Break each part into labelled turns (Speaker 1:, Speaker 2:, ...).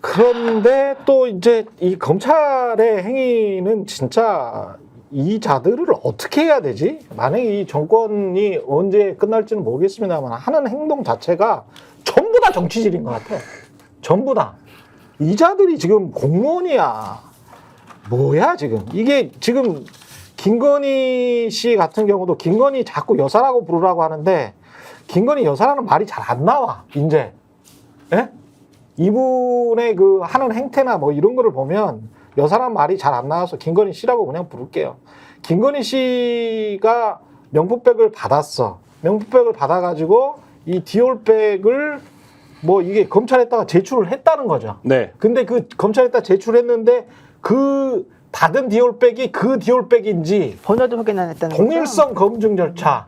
Speaker 1: 그런데 또 이제 이 검찰의 행위는 진짜 이 자들을 어떻게 해야 되지? 만약에 이 정권이 언제 끝날지는 모르겠습니다만 하는 행동 자체가 전부 다 정치질인 것 같아. 전부 다. 이 자들이 지금 공무원이야. 뭐야 지금. 이게 지금 김건희 씨 같은 경우도 김건희 자꾸 여사라고 부르라고 하는데 김건희 여사라는 말이 잘 안 나와. 이제. 예? 이분의 그 하는 행태나 뭐 이런 거를 보면 여사란 말이 잘 안 나와서 김건희 씨라고 그냥 부를게요. 김건희 씨가 명품백을 받았어. 명품백을 받아가지고 이 디올백을 뭐 이게 검찰에다가 제출을 했다는 거죠.
Speaker 2: 네.
Speaker 1: 근데 그 검찰에다 제출했는데 그 받은 디올백이 그 디올백인지
Speaker 3: 번호도 확인 안 했다는
Speaker 1: 동일성 검증 절차,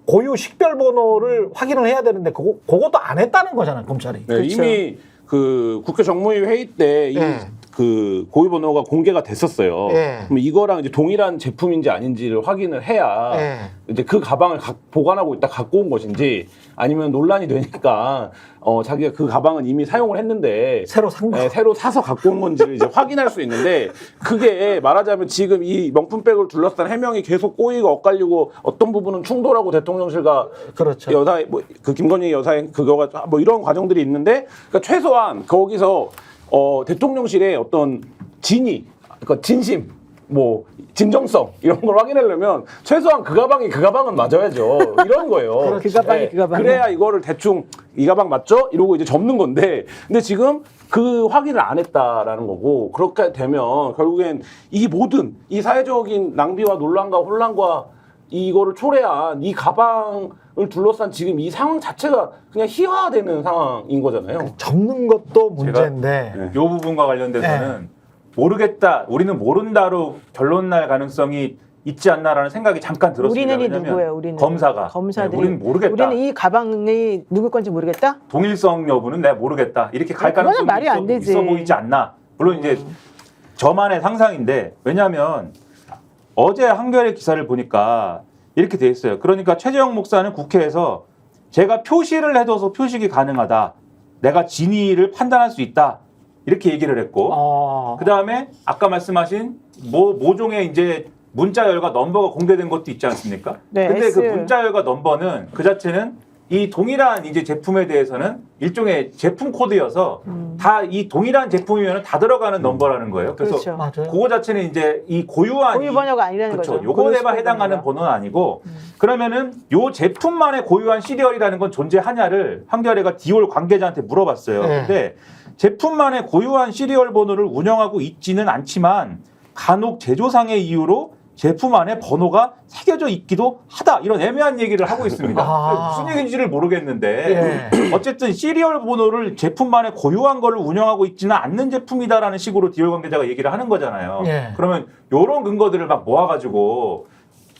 Speaker 1: 고유 식별 번호를 확인을 해야 되는데 그것도 안 했다는 거잖아요, 검찰이.
Speaker 2: 네,
Speaker 3: 그렇죠.
Speaker 2: 이미 그 국회 정무위 회의 때 이
Speaker 1: 네.
Speaker 2: 그 고유 번호가 공개가 됐었어요.
Speaker 1: 네.
Speaker 2: 그럼 이거랑 이제 동일한 제품인지 아닌지를 확인을 해야
Speaker 1: 네.
Speaker 2: 이제 그 가방을 보관하고 있다 갖고 온 것인지 아니면 논란이 되니까 자기가 그 가방은 이미 사용을 했는데
Speaker 1: 새로 산 거.
Speaker 2: 네, 새로 사서 갖고 온 건지를 이제 확인할 수 있는데 그게 말하자면 지금 이 명품백을 둘러싼 해명이 계속 꼬이고 엇갈리고 어떤 부분은 충돌하고 대통령실과
Speaker 1: 그렇죠.
Speaker 2: 여사 그 김건희 여사의 그거가 뭐 이런 과정들이 있는데 그러니까 최소한 거기서 대통령실의 어떤 진위, 그러니까 진심, 뭐 진정성 이런 걸 확인하려면 최소한 그 가방은 맞아야죠. 이런 거예요.
Speaker 3: 그 가방이 그 가방이야.
Speaker 2: 그래야 이거를 대충 이 가방 맞죠? 이러고 이제 접는 건데, 근데 지금 그 확인을 안 했다라는 거고 그렇게 되면 결국엔 이 모든 이 사회적인 낭비와 논란과 혼란과 이거를 초래한 이 가방을 둘러싼 지금 이 상황 자체가 그냥 희화되는 상황인 거잖아요.
Speaker 1: 접는 것도 문제인데.
Speaker 2: 네.
Speaker 4: 이 부분과 관련돼서는 모르겠다, 우리는 모른다로 결론 날 가능성이 있지 않나라는 생각이 잠깐 들었습니다.
Speaker 3: 우리는이
Speaker 4: 왜냐면
Speaker 3: 누구예요? 우리는
Speaker 4: 검사가.
Speaker 3: 검사들이.
Speaker 4: 우리는 모르겠다.
Speaker 3: 우리는 이 가방이 누구 건지 모르겠다.
Speaker 4: 동일성 여부는 내가 모르겠다. 이렇게 갈
Speaker 3: 그거는
Speaker 4: 가능성이
Speaker 3: 말이 안 되지.
Speaker 4: 있어 보이지 않나. 물론 이제 저만의 상상인데 왜냐하면 어제 한겨레 기사를 보니까 이렇게 돼 있어요. 그러니까 최재형 목사는 국회에서 제가 표시를 해둬서 표식이 가능하다. 내가 진위를 판단할 수 있다. 이렇게 얘기를 했고, 그 다음에 아까 말씀하신 모종의 이제 문자열과 넘버가 공개된 것도 있지 않습니까?
Speaker 3: 네,
Speaker 4: 근데
Speaker 3: S.
Speaker 4: 그 문자열과 넘버는 그 자체는 이 동일한 이제 제품에 대해서는 일종의 제품 코드여서 다 이 동일한 제품이면 다 들어가는 넘버라는 거예요. 그래서
Speaker 3: 그렇죠.
Speaker 1: 맞아요.
Speaker 4: 그거 자체는 이제 이 고유한
Speaker 3: 고유 번호가 아니라는
Speaker 4: 그렇죠.
Speaker 3: 거죠.
Speaker 4: 요거에만
Speaker 3: 고유
Speaker 4: 해당하는
Speaker 3: 번호가.
Speaker 4: 번호는 아니고 그러면은 요 제품만의 고유한 시리얼이라는 건 존재하냐를 한겨레가 디올 관계자한테 물어봤어요.
Speaker 1: 네.
Speaker 4: 근데 제품만의 고유한 시리얼 번호를 운영하고 있지는 않지만 간혹 제조상의 이유로 제품 안에 번호가 새겨져 있기도 하다. 이런 애매한 얘기를 하고 있습니다. 무슨 얘기인지를 모르겠는데 어쨌든 시리얼 번호를 제품만의 고유한 거를 운영하고 있지는 않는 제품이다라는 식으로 디올 관계자가 얘기를 하는 거잖아요.
Speaker 1: 예.
Speaker 4: 그러면 이런 근거들을 막 모아가지고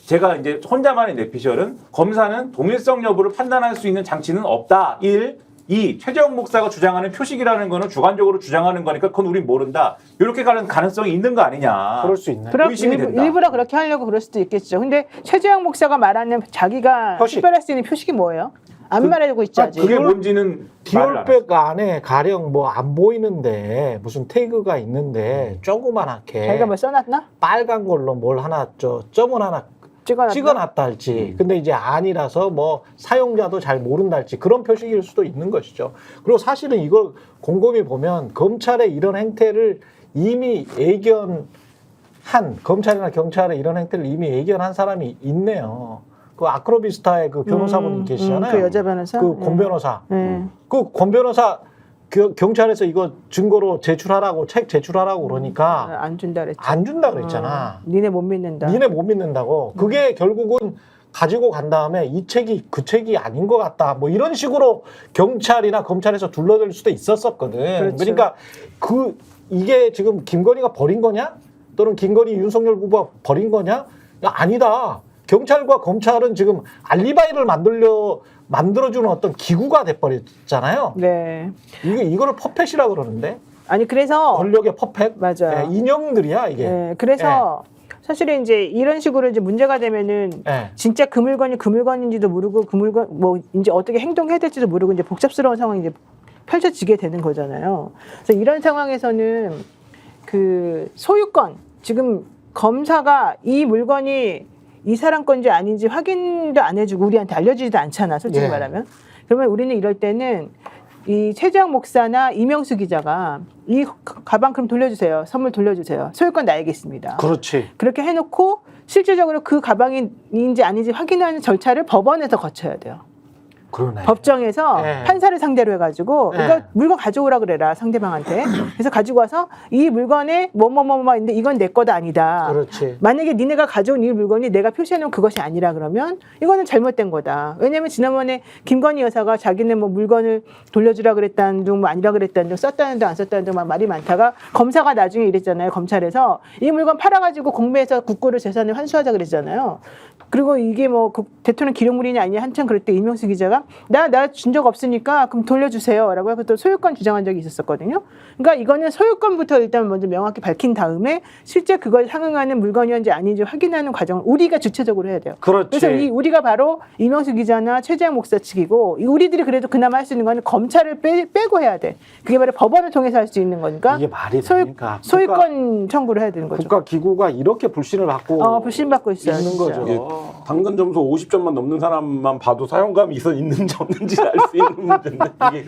Speaker 4: 제가 이제 혼자만의 내피셜은 검사는 동일성 여부를 판단할 수 있는 장치는 없다. 1. 2. 최재형 목사가 주장하는 표식이라는 거는 주관적으로 주장하는 거니까 그건 우린 모른다. 이렇게 가는 가능성이 있는 거 아니냐.
Speaker 1: 그럴 수 있네.
Speaker 3: 그럼
Speaker 4: 의심이 된다.
Speaker 3: 일부러 그렇게 하려고 그럴 수도 있겠죠. 근데 최재형 목사가 말하는 자기가
Speaker 1: 표식.
Speaker 3: 식별할 수 있는 표식이 뭐예요? 안 말해주고 있지 아직.
Speaker 4: 그게 뭔지는 말을 안
Speaker 1: 디올백 안에 가령 뭐 안 보이는데 무슨 태그가 있는데 조그만하게
Speaker 3: 자기가 뭐 써놨나?
Speaker 1: 빨간 걸로 뭘 하나 점을 하나 찍어놨다 할지 근데 이제 아니라서 뭐 사용자도 잘 모른다 할지 그런 표식일 수도 있는 것이죠. 그리고 사실은 이걸 곰곰이 보면 검찰의 이런 행태를 이미 예견한 검찰이나 경찰의 이런 행태를 이미 예견한 사람이 있네요. 그 아크로비스타의 그 변호사분이 계시잖아요.
Speaker 3: 그 여자 변호사?
Speaker 1: 그 권 변호사.
Speaker 3: 네.
Speaker 1: 그 권 변호사 경찰에서 이거 증거로 제출하라고 책 제출하라고 그러니까
Speaker 3: 안 준다 그랬죠.
Speaker 1: 안 준다 그랬잖아.
Speaker 3: 니네 못 믿는다.
Speaker 1: 니네 못 믿는다고. 그게 결국은 가지고 간 다음에 이 책이 그 책이 아닌 것 같다. 뭐 이런 식으로 경찰이나 검찰에서 둘러댈 수도 있었었거든.
Speaker 3: 그렇죠.
Speaker 1: 그러니까 이게 지금 김건희가 버린 거냐? 또는 김건희 윤석열 후보가 버린 거냐? 야, 아니다. 경찰과 검찰은 지금 알리바이를 만들어주는 어떤 기구가 돼버렸잖아요.
Speaker 3: 네.
Speaker 1: 이거를 퍼펫이라고 그러는데.
Speaker 3: 아니 그래서
Speaker 1: 권력의 퍼펫.
Speaker 3: 맞아요.
Speaker 1: 인형들이야 이게.
Speaker 3: 네, 그래서 사실은 이제 이런 식으로 이제 문제가 되면은
Speaker 1: 예.
Speaker 3: 진짜 그 물건이 그 물건인지도 모르고 그 물건 뭐 이제 어떻게 행동해야 될지도 모르고 이제 복잡스러운 상황이 이제 펼쳐지게 되는 거잖아요. 그래서 이런 상황에서는 그 소유권, 지금 검사가 이 물건이 이 사람 건지 아닌지 확인도 안 해주고 우리한테 알려주지도 않잖아, 솔직히
Speaker 1: 예.
Speaker 3: 말하면. 그러면 우리는 이럴 때는 이 최재형 목사나 이명수 기자가 이 가방 그럼 돌려주세요. 선물 돌려주세요. 소유권 나에게 있습니다.
Speaker 1: 그렇지.
Speaker 3: 그렇게 해놓고 실질적으로 그 가방인지 아닌지 확인하는 절차를 법원에서 거쳐야 돼요.
Speaker 1: 그러네.
Speaker 3: 법정에서
Speaker 1: 네.
Speaker 3: 판사를 상대로 해가지고
Speaker 1: 네.
Speaker 3: 이거 물건 가져오라 그래라, 상대방한테. 그래서 가지고 와서 이 물건에 뭐뭐뭐뭐 있는데 이건 내 거다 아니다.
Speaker 1: 그렇지.
Speaker 3: 만약에 니네가 가져온 이 물건이 내가 표시해놓은 그것이 아니라 그러면 이거는 잘못된 거다. 왜냐면 지난번에 김건희 여사가 자기는 뭐 물건을 돌려주라 그랬다는 둥, 뭐 아니라 그랬다는 둥, 썼다는 둥, 안 썼다는 둥 막 말이 많다가 검사가 나중에 이랬잖아요. 검찰에서 이 물건 팔아가지고 공매해서 국고를 재산을 환수하자 그랬잖아요. 그리고 이게 뭐 대통령 기록물이냐 아니냐 한참 그럴 때 이명수 기자가 나 준 적 없으니까 그럼 돌려주세요라고 해서 또 소유권 주장한 적이 있었거든요. 그러니까 이거는 소유권부터 일단 먼저 명확히 밝힌 다음에 실제 그걸 상응하는 물건이었는지 아닌지 확인하는 과정을 우리가 주체적으로 해야 돼요.
Speaker 1: 그렇지.
Speaker 3: 그래서 이 우리가 바로 이명수 기자나 최재형 목사 측이고, 이 우리들이 그래도 그나마 할 수 있는 건 검찰을 빼고 해야 돼. 그게 바로 법원을 통해서 할 수 있는 거니까
Speaker 1: 이게 말이 됩니까?
Speaker 3: 소유권 청구를 해야 되는 거죠.
Speaker 1: 국가 기구가 이렇게 불신을 받고
Speaker 3: 불신받고 있어요.
Speaker 1: 있는
Speaker 3: 진짜.
Speaker 1: 거죠.
Speaker 2: 이게 당근 점수 50점만 넘는 사람만 봐도 사용감이 있는지 없는지 알 수 있는 문제인데 이게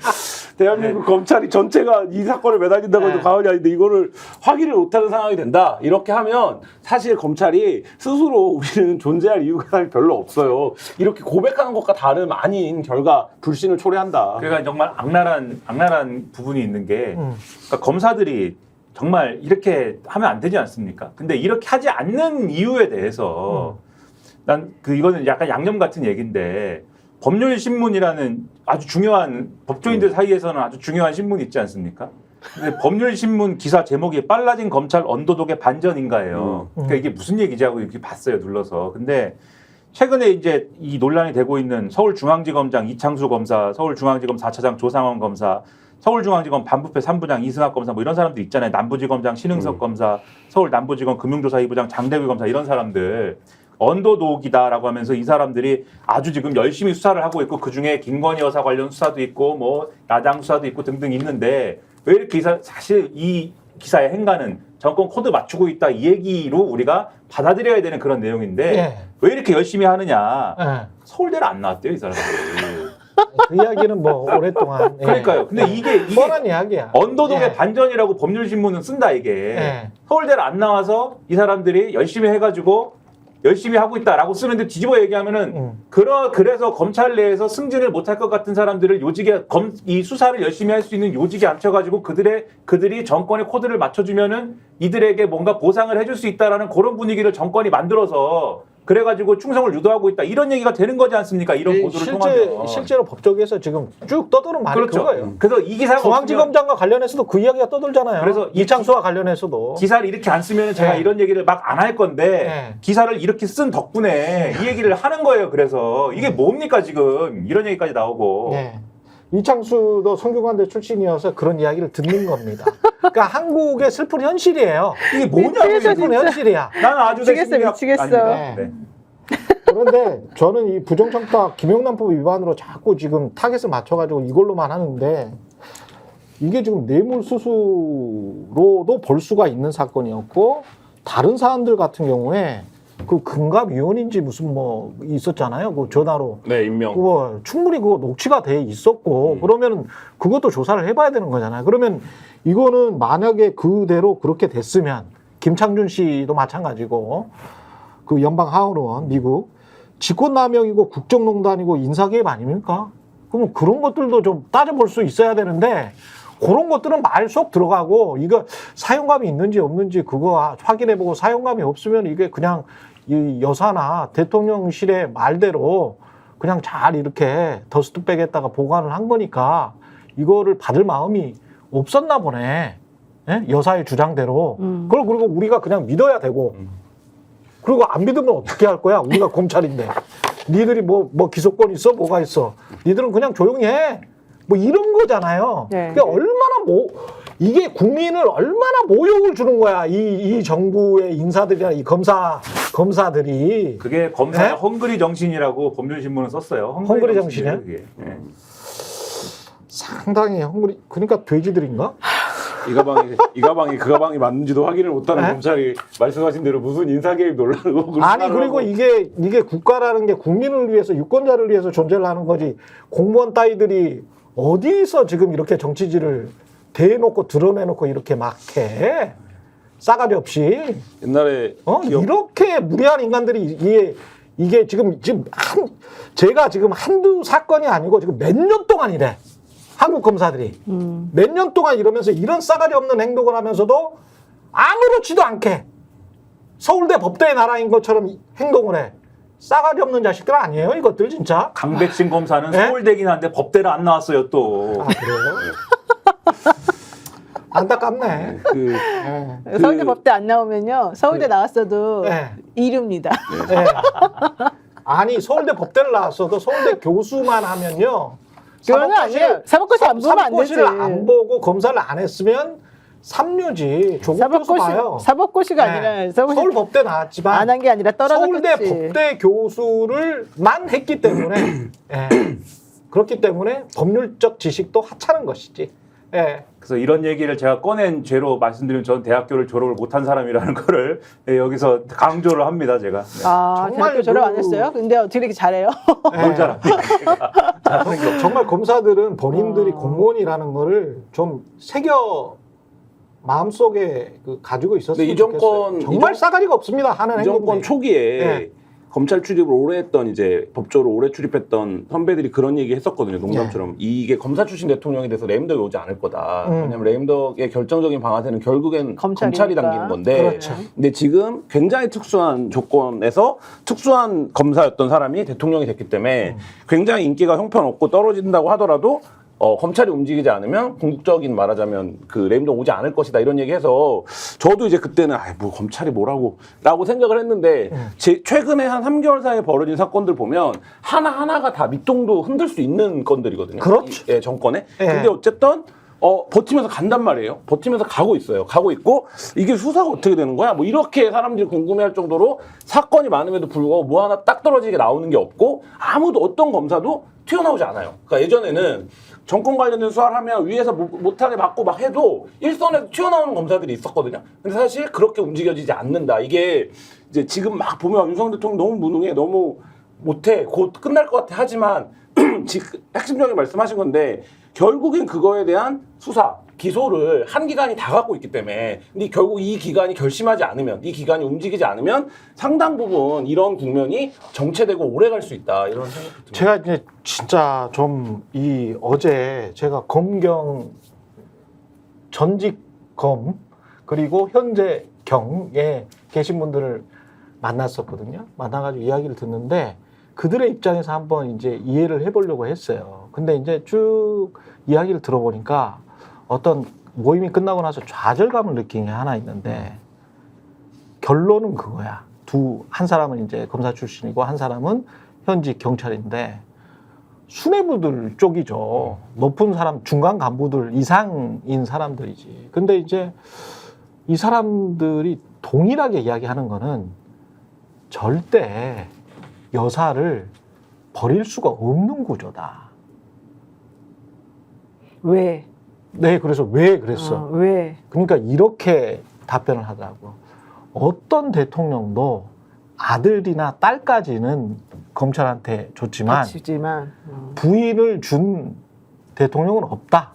Speaker 2: 대한민국 검찰이 전체가 이 사건을 매달린다고 해도
Speaker 1: 네.
Speaker 2: 과언이 아닌데 이거를 확인을 못하는 상황이 된다. 이렇게 하면 사실 검찰이 스스로 우리는 존재할 이유가 사실 별로 없어요. 이렇게 고백하는 것과 다름 아닌 결과 불신을 초래한다.
Speaker 4: 그러니까 정말 악랄한 부분이 있는 게 그러니까 검사들이 정말 이렇게 하면 안 되지 않습니까? 근데 이렇게 하지 않는 이유에 대해서 난 이거는 약간 양념 같은 얘기인데, 법률신문이라는 아주 중요한 법조인들 사이에서는 아주 중요한 신문이 있지 않습니까? 근데 법률신문 기사 제목이 빨라진 검찰 언더독의 반전인가예요. 그러니까 이게 무슨 얘기지 하고 이렇게 봤어요, 눌러서. 근데 최근에 이제 이 논란이 되고 있는 서울중앙지검장 이창수 검사, 서울중앙지검 4차장 조상원 검사, 서울중앙지검 반부패 3부장 이승학 검사 뭐 이런 사람들 있잖아요. 남부지검장 신흥석 검사, 서울 남부지검 금융조사 2부장 장대규 검사, 이런 사람들 언더독이다라고 하면서 이 사람들이 아주 지금 열심히 수사를 하고 있고, 그중에 김건희 여사 관련 수사도 있고 뭐 야당 수사도 있고 등등 있는데, 왜 이렇게 사실 이 기사의 행간은 정권 코드 맞추고 있다, 이 얘기로 우리가 받아들여야 되는 그런 내용인데
Speaker 1: 예.
Speaker 4: 왜 이렇게 열심히 하느냐.
Speaker 1: 예.
Speaker 4: 서울대를 안 나왔대요, 이 사람들이.
Speaker 1: 그 이야기는 뭐 오랫동안. 예.
Speaker 4: 그러니까요. 근데 이게
Speaker 1: 뻔한 이야기야.
Speaker 4: 언더독의
Speaker 1: 예.
Speaker 4: 반전이라고 법률신문은 쓴다, 이게.
Speaker 1: 예.
Speaker 4: 서울대를 안 나와서 이 사람들이 열심히 해가지고 열심히 하고 있다라고 쓰는데, 뒤집어 얘기하면은 그래서 검찰 내에서 승진을 못할 것 같은 사람들을 요직에 이 수사를 열심히 할 수 있는 요직에 앉혀가지고 그들이 정권의 코드를 맞춰주면은 이들에게 뭔가 보상을 해줄 수 있다라는 그런 분위기를 정권이 만들어서 그래가지고 충성을 유도하고 있다, 이런 얘기가 되는 거지 않습니까? 이런 보도를 통하면.
Speaker 1: 실제로 법조계에서 지금 쭉 떠도는 말이
Speaker 4: 그렇죠.
Speaker 1: 그거예요.
Speaker 4: 그래서 이 기사가
Speaker 1: 중앙지검장과 관련해서도 그 이야기가 떠돌잖아요.
Speaker 4: 그래서
Speaker 1: 이창수와 관련해서도.
Speaker 4: 기사를 이렇게 안 쓰면 제가
Speaker 1: 네.
Speaker 4: 이런 얘기를 막 안 할 건데,
Speaker 1: 네.
Speaker 4: 기사를 이렇게 쓴 덕분에 이 얘기를 하는 거예요. 그래서 이게 뭡니까 지금, 이런 얘기까지 나오고.
Speaker 1: 네. 이창수도 성균관대 출신이어서 그런 이야기를 듣는 겁니다. 그러니까 한국의 슬픈 현실이에요.
Speaker 4: 이게 뭐냐고.
Speaker 3: 미치겠어,
Speaker 1: 슬픈 현실이야.
Speaker 4: 나는 아주
Speaker 3: 미치겠어.
Speaker 1: 네. 그런데 저는 이 부정청탁 김영란법 위반으로 자꾸 지금 타겟을 맞춰가지고 이걸로만 하는데, 이게 지금 뇌물수수로도 볼 수가 있는 사건이었고, 다른 사안들 같은 경우에 그 금감위원인지 무슨 뭐 있었잖아요. 그 전화로.
Speaker 2: 네, 임명.
Speaker 1: 그거 충분히 그거 녹취가 돼 있었고, 그러면 그것도 조사를 해봐야 되는 거잖아요. 그러면 이거는 만약에 그대로 그렇게 됐으면, 김창준 씨도 마찬가지고, 그 연방 하원의원 미국 직권남용이고 국정농단이고 인사개입 아닙니까? 그러면 그런 것들도 좀 따져볼 수 있어야 되는데, 그런 것들은 말 쏙 들어가고, 이거 사용감이 있는지 없는지 그거 확인해보고, 사용감이 없으면 이게 그냥 이 여사나 대통령실의 말대로 그냥 잘 이렇게 더스트백에다가 보관을 한 거니까 이거를 받을 마음이 없었나 보네. 예? 여사의 주장대로. 그걸 그리고 우리가 그냥 믿어야 되고, 그리고 안 믿으면 어떻게 할 거야? 우리가 검찰인데. 니들이 뭐 기소권 있어? 뭐가 있어? 니들은 그냥 조용히 해. 뭐 이런 거잖아요.
Speaker 3: 네.
Speaker 1: 그러니까 얼마나 이게 국민을 얼마나 모욕을 주는 거야. 이 정부의 인사들이나 이 검사들이.
Speaker 4: 그게 검사의
Speaker 1: 네?
Speaker 4: 헝그리 정신이라고 법률신문은 썼어요.
Speaker 1: 헝그리 정신이요?
Speaker 4: 그게. 네.
Speaker 1: 상당히 헝그리 그러니까 돼지들인가?
Speaker 2: 이 가방이 그 가방이 맞는지도 확인을 못하는
Speaker 1: 네?
Speaker 2: 검찰이 말씀하신 대로 무슨 인사개입 논란을
Speaker 1: 아니 그리고 이게 국가라는 게 국민을 위해서 유권자를 위해서 존재를 하는 거지 공무원 따위들이 어디서 지금 이렇게 정치질을 대놓고 드러내놓고 이렇게 막 해. 싸가지 없이.
Speaker 2: 옛날에
Speaker 1: 이렇게 무례한 인간들이 이게 지금 제가 지금 한두 사건이 아니고 지금 몇 년 동안 이래. 한국 검사들이. 몇 년 동안 이러면서 이런 싸가지 없는 행동을 하면서도 아무렇지도 않게 서울대 법대의 나라인 것처럼 행동을 해. 싸가지 없는 자식들 아니에요, 이것들 진짜.
Speaker 4: 강백신 검사는
Speaker 1: 네?
Speaker 4: 서울대긴 한데 법대를 안 나왔어요 또.
Speaker 1: 아, 그래요? 안타깝네.
Speaker 3: 서울대 법대 안 나오면요. 서울대 나왔어도
Speaker 1: 네.
Speaker 3: 이릅니다.
Speaker 1: 네. 아니 서울대 법대를 나왔어도 서울대 교수만 하면요.
Speaker 3: 그거는 아니에요. 사법고시 안 보면 안 되지.
Speaker 1: 사법고시를 안 보고 검사를 안 했으면 삼류지. 조국 교수 봐요.
Speaker 3: 사법고시가
Speaker 1: 네.
Speaker 3: 아니라
Speaker 1: 서울 법대 나왔지만
Speaker 3: 안 한 게 아니라 떨어졌겠지.
Speaker 1: 서울대 법대 교수를만 했기 때문에 그렇기 때문에 법률적 지식도 하찮은 것이지. 예.
Speaker 4: 그래서 이런 얘기를 제가 꺼낸 죄로 말씀드리면 저는 대학교를 졸업을 못한 사람이라는 거를 여기서 강조를 합니다, 제가. 네.
Speaker 3: 아,
Speaker 1: 정말
Speaker 3: 대학교 졸업 안 했어요? 근데 어떻게 이렇게 잘해요?
Speaker 1: 뭘 잘합니까? 정말 검사들은 본인들이 공무원이라는 거를 좀 새겨 마음속에 가지고 있었으면
Speaker 2: 근데 이
Speaker 1: 좋겠어요.
Speaker 2: 정권
Speaker 1: 정말 싸가지가 없습니다. 하는
Speaker 2: 이 정권
Speaker 1: 행동이.
Speaker 2: 초기에
Speaker 1: 네.
Speaker 2: 검찰 출입을 오래 했던 이제 법조를 오래 출입했던 선배들이 그런 얘기 했었거든요. 농담처럼 이게 검사 출신 대통령이 돼서 레임덕이 오지 않을 거다. 왜냐면 레임덕의 결정적인 방아쇠는 결국엔
Speaker 3: 검찰이니까.
Speaker 2: 검찰이 당기는 건데.
Speaker 1: 그렇죠.
Speaker 2: 근데 지금 굉장히 특수한 조건에서 특수한 검사였던 사람이 대통령이 됐기 때문에 굉장히 인기가 형편없고 떨어진다고 하더라도 검찰이 움직이지 않으면 궁극적인 말하자면 그 레임덕 오지 않을 것이다 이런 얘기해서 저도 이제 그때는 뭐 검찰이 뭐라고 생각을 했는데 최근에 한 3개월 사이에 벌어진 사건들 보면 하나하나가 다 밑동도 흔들 수 있는 건들이거든요.
Speaker 1: 그렇죠.
Speaker 2: 이 정권에.
Speaker 1: 예.
Speaker 2: 근데 어쨌든 버티면서 간단 말이에요. 버티면서 가고 있어요. 가고 있고 이게 수사가 어떻게 되는 거야? 뭐 이렇게 사람들이 궁금해할 정도로 사건이 많음에도 불구하고 뭐 하나 딱 떨어지게 나오는 게 없고 아무도 어떤 검사도 튀어나오지 않아요. 그러니까 예전에는 정권 관련된 수사를 하면 위에서 못하게 받고 막 해도 일선에서 튀어나오는 검사들이 있었거든요. 근데 사실 그렇게 움직여지지 않는다. 이게 이제 지금 막 보면 윤석열 대통령 너무 무능해, 너무 못해, 곧 끝날 것 같아 하지만 지금 핵심적인 말씀하신 건데 결국엔 그거에 대한 수사, 기소를 한 기관이 다 갖고 있기 때문에 근데 결국 이 기관이 결심하지 않으면 이 기관이 움직이지 않으면 상당 부분 이런 국면이 정체되고 오래 갈 수 있다 이런 생각이 듭니다.
Speaker 1: 제가 이제 진짜 좀 어제 제가 검경 전직검 그리고 현재 경에 계신 분들을 만났었거든요. 만나가지고 이야기를 듣는데 그들의 입장에서 한번 이제 이해를 해보려고 했어요. 근데 이제 쭉 이야기를 들어보니까 어떤 모임이 끝나고 나서 좌절감을 느낀 게 하나 있는데 결론은 그거야. 한 사람은 이제 검사 출신이고 한 사람은 현직 경찰인데 수뇌부들 쪽이죠. 높은 사람, 중간 간부들 이상인 사람들이지. 근데 이제 이 사람들이 동일하게 이야기하는 거는 절대 여사를 버릴 수가 없는 구조다.
Speaker 3: 왜?
Speaker 1: 네, 그래서 왜 그랬어?
Speaker 3: 왜?
Speaker 1: 그러니까 이렇게 답변을 하더라고. 어떤 대통령도 아들이나 딸까지는 검찰한테 줬지만 부인을 준 대통령은 없다.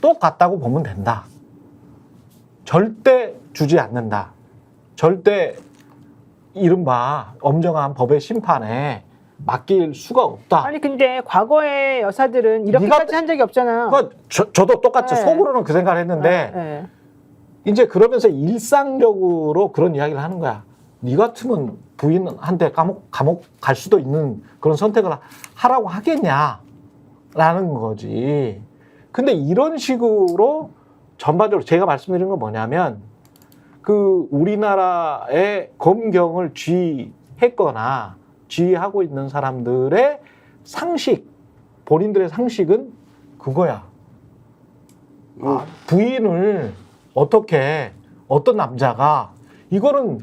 Speaker 1: 똑같다고 보면 된다. 절대 주지 않는다. 절대 이른바 엄정한 법의 심판에 맡길 수가 없다.
Speaker 3: 아니 근데 과거의 여사들은 이렇게까지 한 적이 없잖아.
Speaker 1: 저도 똑같이
Speaker 3: 네.
Speaker 1: 속으로는 그 생각을 했는데
Speaker 3: 네.
Speaker 1: 이제 그러면서 일상적으로 그런 이야기를 하는 거야. 네 같으면 부인한테 감옥 갈 수도 있는 그런 선택을 하라고 하겠냐라는 거지. 근데 이런 식으로 전반적으로 제가 말씀드린 건 뭐냐면 그 우리나라의 검경을 지휘했거나 지휘하고 있는 사람들의 상식, 본인들의 상식은 그거야. 부인을 어떻게 어떤 남자가 이거는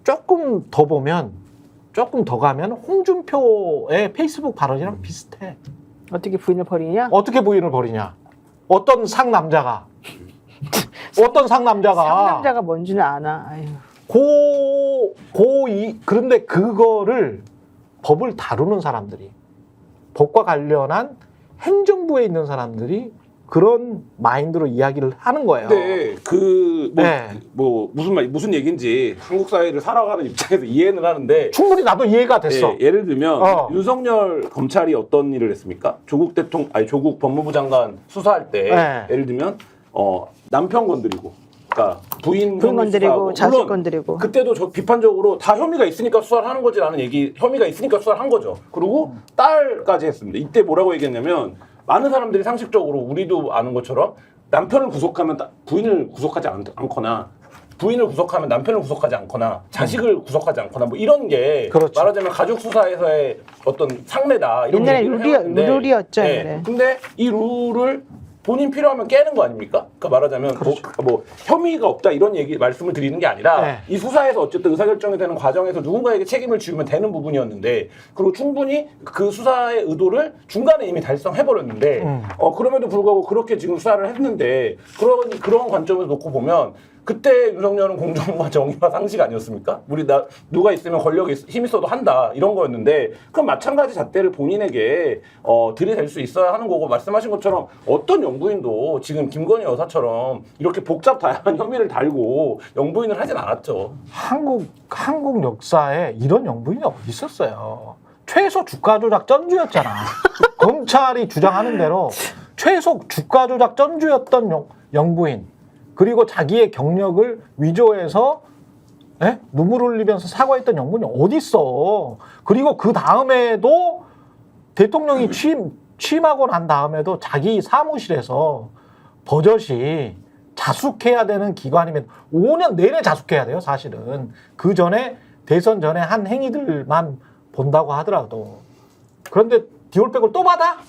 Speaker 1: 조금 더 보면 조금 더 가면 홍준표의 페이스북 발언이랑 비슷해.
Speaker 3: 어떻게 부인을 버리냐?
Speaker 1: 어떻게 부인을 버리냐? 어떤 상남자가
Speaker 3: 상남자가 뭔지는 아나. 아유.
Speaker 1: 그런데 그거를 법을 다루는 사람들이, 법과 관련한 행정부에 있는 사람들이 그런 마인드로 이야기를 하는 거예요.
Speaker 2: 근데
Speaker 1: 네.
Speaker 2: 무슨 얘기인지 한국 사회를 살아가는 입장에서 이해는 하는데
Speaker 1: 충분히 나도 이해가 됐어.
Speaker 2: 예, 예를 들면
Speaker 1: 어.
Speaker 2: 윤석열 검찰이 어떤 일을 했습니까? 조국 법무부 장관 수사할 때
Speaker 1: 네.
Speaker 2: 예를 들면 남편 건드리고, 그러니까 부인
Speaker 3: 건드리고
Speaker 2: 수사하고,
Speaker 3: 자식
Speaker 2: 물론
Speaker 3: 건드리고.
Speaker 2: 그때도 저 비판적으로 다 혐의가 있으니까 수사를 하는 거지라는 혐의가 있으니까 수사를 한 거죠. 그리고 딸까지 했습니다. 이때 뭐라고 얘기했냐면 많은 사람들이 상식적으로 우리도 아는 것처럼 남편을 구속하면 부인을 구속하지 않거나, 부인을 구속하면 남편을 구속하지 않거나, 자식을 구속하지 않거나, 뭐 이런 게
Speaker 1: 그렇죠.
Speaker 2: 말하자면 가족 수사에서의 어떤 상례다, 이런
Speaker 3: 옛날에
Speaker 2: 얘기를 해왔는데,
Speaker 3: 룰이었죠.
Speaker 2: 예.
Speaker 3: 옛날에.
Speaker 2: 근데 이 룰을 본인 필요하면 깨는 거 아닙니까? 그러니까 말하자면 뭐 혐의가 없다 이런 말씀을 드리는 게 아니라
Speaker 1: 네.
Speaker 2: 이 수사에서 어쨌든 의사결정이 되는 과정에서 누군가에게 책임을 지우면 되는 부분이었는데, 그리고 충분히 그 수사의 의도를 중간에 이미 달성해버렸는데 그럼에도 불구하고 그렇게 지금 수사를 했는데, 그런 관점에서 놓고 보면 그때 윤석열은 공정과 정의와 상식 아니었습니까? 누가 있으면 권력이 힘 있어도 한다 이런 거였는데, 그럼 마찬가지 잣대를 본인에게 들이댈 수 있어야 하는 거고, 말씀하신 것처럼 어떤 영부인도 지금 김건희 여사처럼 이렇게 복잡 다양한 혐의를 달고 영부인을 하진 않았죠.
Speaker 1: 한국 역사에 이런 영부인이 어디 있었어요? 최소 주가 조작 전주였잖아. 검찰이 주장하는 대로 최소 주가 조작 전주였던 영부인, 그리고 자기의 경력을 위조해서 눈물 흘리면서 사과했던 영부인이 어디 있어? 그리고 그 다음에도 대통령이 취임하고 난 다음에도 자기 사무실에서 버젓이 자숙해야 되는 기관이면 5년 내내 자숙해야 돼요, 사실은. 그 전에, 대선 전에 한 행위들만 본다고 하더라도. 그런데 디올백을 또 받아?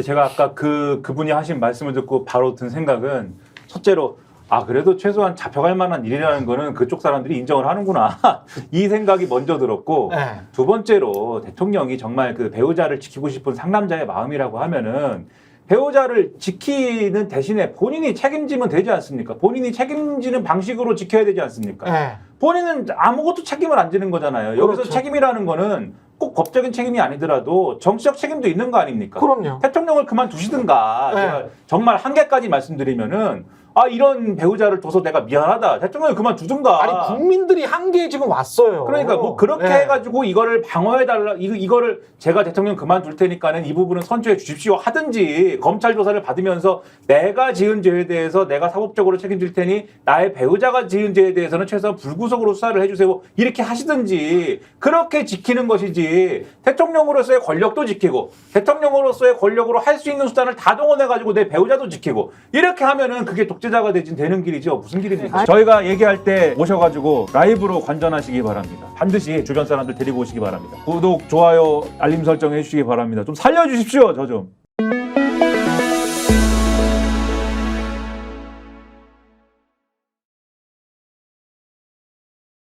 Speaker 4: 제가 아까 그분이 하신 말씀을 듣고 바로 든 생각은, 첫째로 그래도 최소한 잡혀갈 만한 일이라는 거는 그쪽 사람들이 인정을 하는구나 이 생각이 먼저 들었고,
Speaker 1: 네.
Speaker 4: 두 번째로 대통령이 정말 그 배우자를 지키고 싶은 상남자의 마음이라고 하면은 배우자를 지키는 대신에 본인이 책임지면 되지 않습니까? 본인이 책임지는 방식으로 지켜야 되지 않습니까?
Speaker 1: 네.
Speaker 4: 본인은 아무것도 책임을 안 지는 거잖아요. 여기서
Speaker 1: 그렇죠.
Speaker 4: 책임이라는 거는 꼭 법적인 책임이 아니더라도 정치적 책임도 있는 거 아닙니까?
Speaker 1: 그럼요.
Speaker 4: 대통령을 그만두시든가.
Speaker 1: 네.
Speaker 4: 제가 정말 한계까지 말씀드리면은 이런 배우자를 둬서 내가 미안하다. 대통령을 그만두든가.
Speaker 1: 아니, 국민들이 한계에 지금 왔어요.
Speaker 4: 그러니까 뭐 그렇게
Speaker 1: 네.
Speaker 4: 해가지고 이거를 방어해달라, 이거를 제가 대통령 그만둘 테니까는 이 부분은 선처해 주십시오 하든지, 검찰 조사를 받으면서 내가 지은 죄에 대해서 내가 사법적으로 책임질 테니 나의 배우자가 지은 죄에 대해서는 최소한 불구속으로 수사를 해주세요 이렇게 하시든지, 그렇게 지키는 것이지, 대통령으로서의 권력도 지키고 대통령으로서의 권력으로 할 수 있는 수단을 다 동원해가지고 내 배우자도 지키고 이렇게 하면은 그게 독재자가 되는 길이죠. 무슨 길입니까? 저희가 얘기할 때 오셔가지고 라이브로 관전하시기 바랍니다. 반드시 주변 사람들 데리고 오시기 바랍니다. 구독, 좋아요, 알림 설정 해주시기 바랍니다. 좀 살려주십시오, 저 좀.